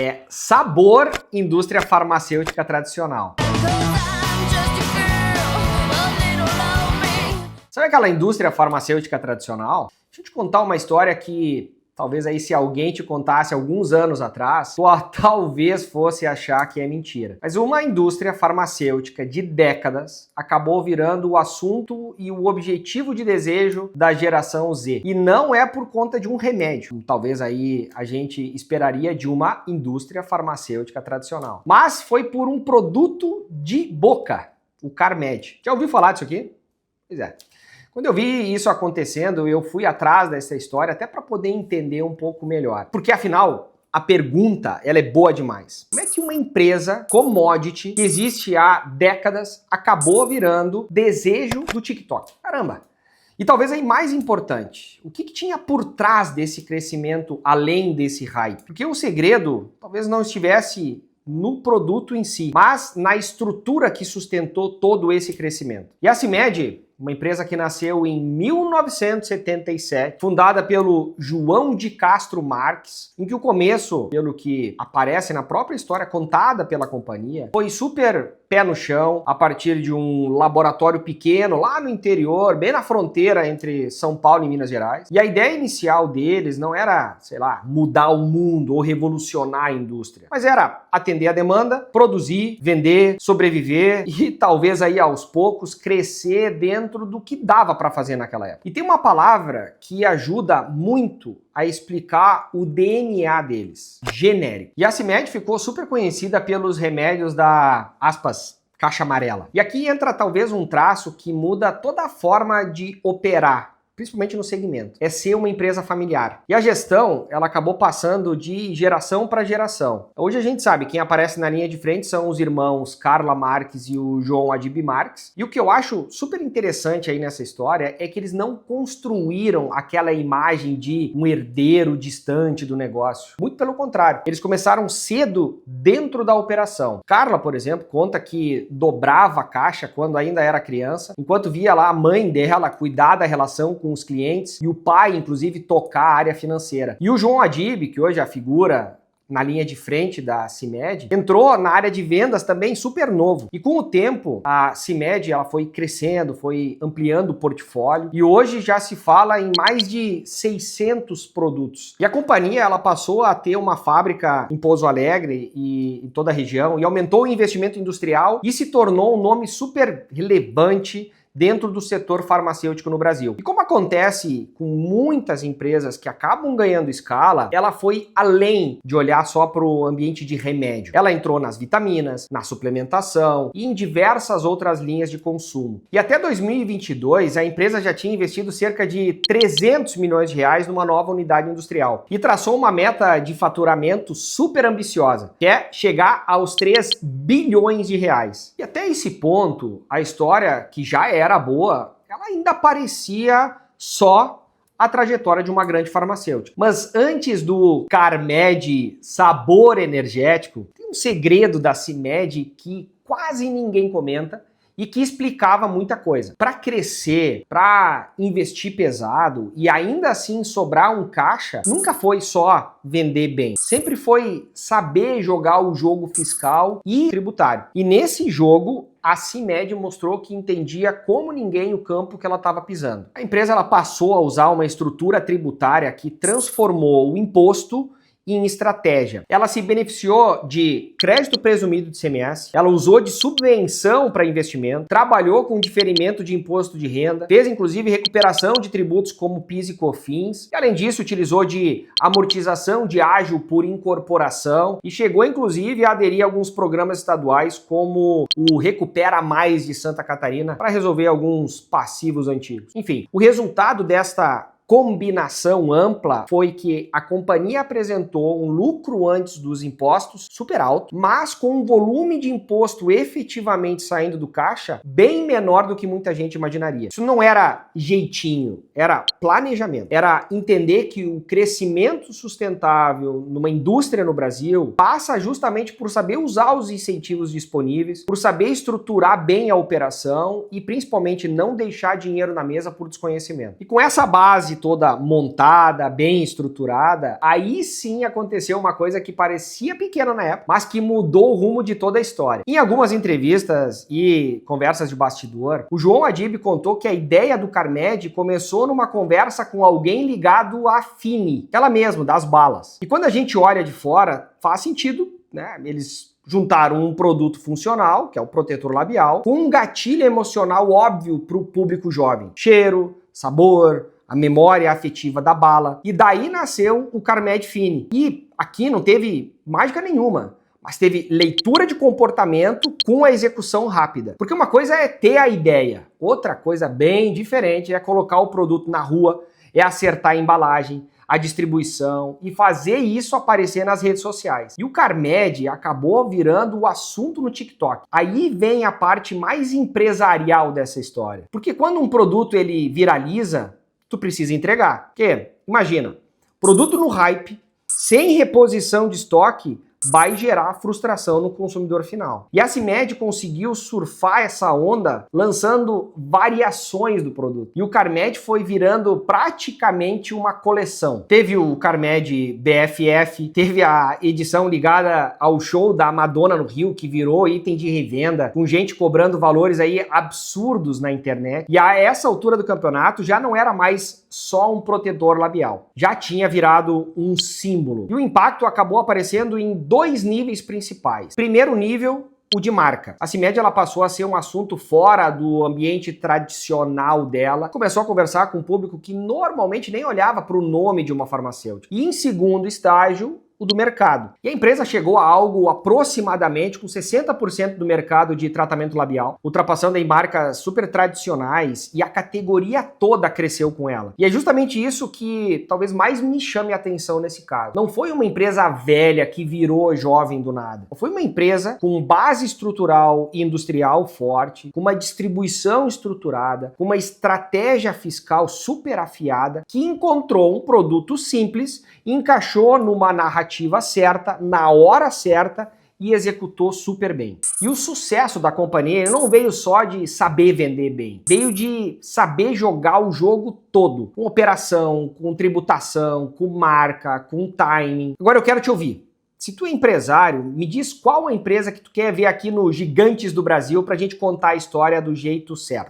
é Sabor Indústria Farmacêutica Tradicional. Sabe aquela indústria farmacêutica tradicional? Deixa eu te contar uma história que talvez aí se alguém te contasse alguns anos atrás, tu talvez fosse achar que é mentira. Mas uma indústria farmacêutica de décadas acabou virando o assunto e o objetivo de desejo da geração Z. E não é por conta de um remédio, como talvez aí a gente esperaria de uma indústria farmacêutica tradicional. Mas foi por um produto de boca, o Carmed. Já ouviu falar disso aqui? Pois é. Quando eu vi isso acontecendo, eu fui atrás dessa história até para poder entender um pouco melhor. Porque afinal, a pergunta, ela é boa demais. Como é que uma empresa commodity que existe há décadas acabou virando desejo do TikTok? Caramba! E talvez aí mais importante, o que tinha por trás desse crescimento além desse hype? Porque o segredo talvez não estivesse no produto em si, mas na estrutura que sustentou todo esse crescimento. E a CIMED, uma empresa que nasceu em 1977, fundada pelo João de Castro Marques, em que o começo, pelo que aparece na própria história contada pela companhia, foi super pé no chão, a partir de um laboratório pequeno lá no interior, bem na fronteira entre São Paulo e Minas Gerais. E a ideia inicial deles não era, sei lá, mudar o mundo ou revolucionar a indústria, mas era atender a demanda, produzir, vender, sobreviver e talvez aí aos poucos crescer dentro do que dava para fazer naquela época. E tem uma palavra que ajuda muito a explicar o DNA deles: genérico. E a CIMED ficou super conhecida pelos remédios da, aspas, caixa amarela. E aqui entra talvez um traço que muda toda a forma de operar, principalmente no segmento. É ser uma empresa familiar. E a gestão, ela acabou passando de geração para geração. Hoje a gente sabe, quem aparece na linha de frente são os irmãos Carla Marques e o João Adib Marques. E o que eu acho super interessante aí nessa história é que eles não construíram aquela imagem de um herdeiro distante do negócio. Muito pelo contrário. Eles começaram cedo dentro da operação. Carla, por exemplo, conta que dobrava a caixa quando ainda era criança, enquanto via lá a mãe dela cuidar da relação com os clientes e o pai, inclusive, tocar a área financeira. E o João Adib, que hoje é a figura na linha de frente da CIMED, entrou na área de vendas também super novo. E com o tempo, a CIMED ela foi crescendo, foi ampliando o portfólio e hoje já se fala em mais de 600 produtos. E a companhia ela passou a ter uma fábrica em Pouso Alegre e em toda a região e aumentou o investimento industrial e se tornou um nome super relevante dentro do setor farmacêutico no Brasil. E como acontece com muitas empresas que acabam ganhando escala, ela foi além de olhar só para o ambiente de remédio. Ela entrou nas vitaminas, na suplementação e em diversas outras linhas de consumo. E até 2022, a empresa já tinha investido cerca de 300 milhões de reais numa nova unidade industrial e traçou uma meta de faturamento super ambiciosa, que é chegar aos 3 bilhões de reais. E até esse ponto, a história, que já era boa, ela ainda parecia só a trajetória de uma grande farmacêutica. Mas antes do Carmed sabor energético, tem um segredo da CIMED que quase ninguém comenta e que explicava muita coisa. Para crescer, para investir pesado e ainda assim sobrar um caixa, nunca foi só vender bem. Sempre foi saber jogar o jogo fiscal e tributário. E nesse jogo, a CIMED mostrou que entendia como ninguém o campo que ela estava pisando. A empresa ela passou a usar uma estrutura tributária que transformou o imposto em estratégia. Ela se beneficiou de crédito presumido de ICMS, ela usou de subvenção para investimento, trabalhou com diferimento de imposto de renda, fez inclusive recuperação de tributos como PIS e COFINS, e além disso utilizou de amortização de ágio por incorporação e chegou inclusive a aderir a alguns programas estaduais como o Recupera Mais de Santa Catarina para resolver alguns passivos antigos. Enfim, o resultado desta combinação ampla foi que a companhia apresentou um lucro antes dos impostos super alto, mas com um volume de imposto efetivamente saindo do caixa bem menor do que muita gente imaginaria. Isso não era jeitinho, era planejamento. Era entender que o crescimento sustentável numa indústria no Brasil passa justamente por saber usar os incentivos disponíveis, por saber estruturar bem a operação e principalmente não deixar dinheiro na mesa por desconhecimento. E com essa base toda montada, bem estruturada, aí sim aconteceu uma coisa que parecia pequena na época, mas que mudou o rumo de toda a história. Em algumas entrevistas e conversas de bastidor, o João Adib contou que a ideia do Carmed começou numa conversa com alguém ligado à Fini, aquela mesmo, das balas. E quando a gente olha de fora, faz sentido, né? Eles juntaram um produto funcional, que é o protetor labial, com um gatilho emocional óbvio para o público jovem. Cheiro, sabor, a memória afetiva da bala. E daí nasceu o Carmed Fini. E aqui não teve mágica nenhuma, mas teve leitura de comportamento com a execução rápida. Porque uma coisa é ter a ideia, outra coisa bem diferente é colocar o produto na rua, é acertar a embalagem, a distribuição e fazer isso aparecer nas redes sociais. E o Carmed acabou virando o assunto no TikTok. Aí vem a parte mais empresarial dessa história. Porque quando um produto ele viraliza, tu precisa entregar. Porque, imagina, produto no hype, sem reposição de estoque, vai gerar frustração no consumidor final. E a CIMED conseguiu surfar essa onda lançando variações do produto. E o Carmed foi virando praticamente uma coleção. Teve o Carmed BFF, teve a edição ligada ao show da Madonna no Rio, que virou item de revenda, com gente cobrando valores aí absurdos na internet. E a essa altura do campeonato já não era mais só um protetor labial. Já tinha virado um símbolo. E o impacto acabou aparecendo em dois níveis principais. Primeiro nível, o de marca. A CIMED ela passou a ser um assunto fora do ambiente tradicional dela. Começou a conversar com um público que normalmente nem olhava para o nome de uma farmacêutica. E em segundo estágio, o do mercado. E a empresa chegou a algo aproximadamente com 60% do mercado de tratamento labial, ultrapassando em marcas super tradicionais, e a categoria toda cresceu com ela. E é justamente isso que talvez mais me chame a atenção nesse caso. Não foi uma empresa velha que virou jovem do nada. Foi uma empresa com base estrutural e industrial forte, com uma distribuição estruturada, com uma estratégia fiscal super afiada, que encontrou um produto simples, encaixou numa narrativa certa, na hora certa e executou super bem. E o sucesso da companhia não veio só de saber vender bem, veio de saber jogar o jogo todo, com operação, com tributação, com marca, com timing. Agora eu quero te ouvir. Se tu é empresário, me diz qual a empresa que tu quer ver aqui no Gigantes do Brasil pra gente contar a história do jeito certo.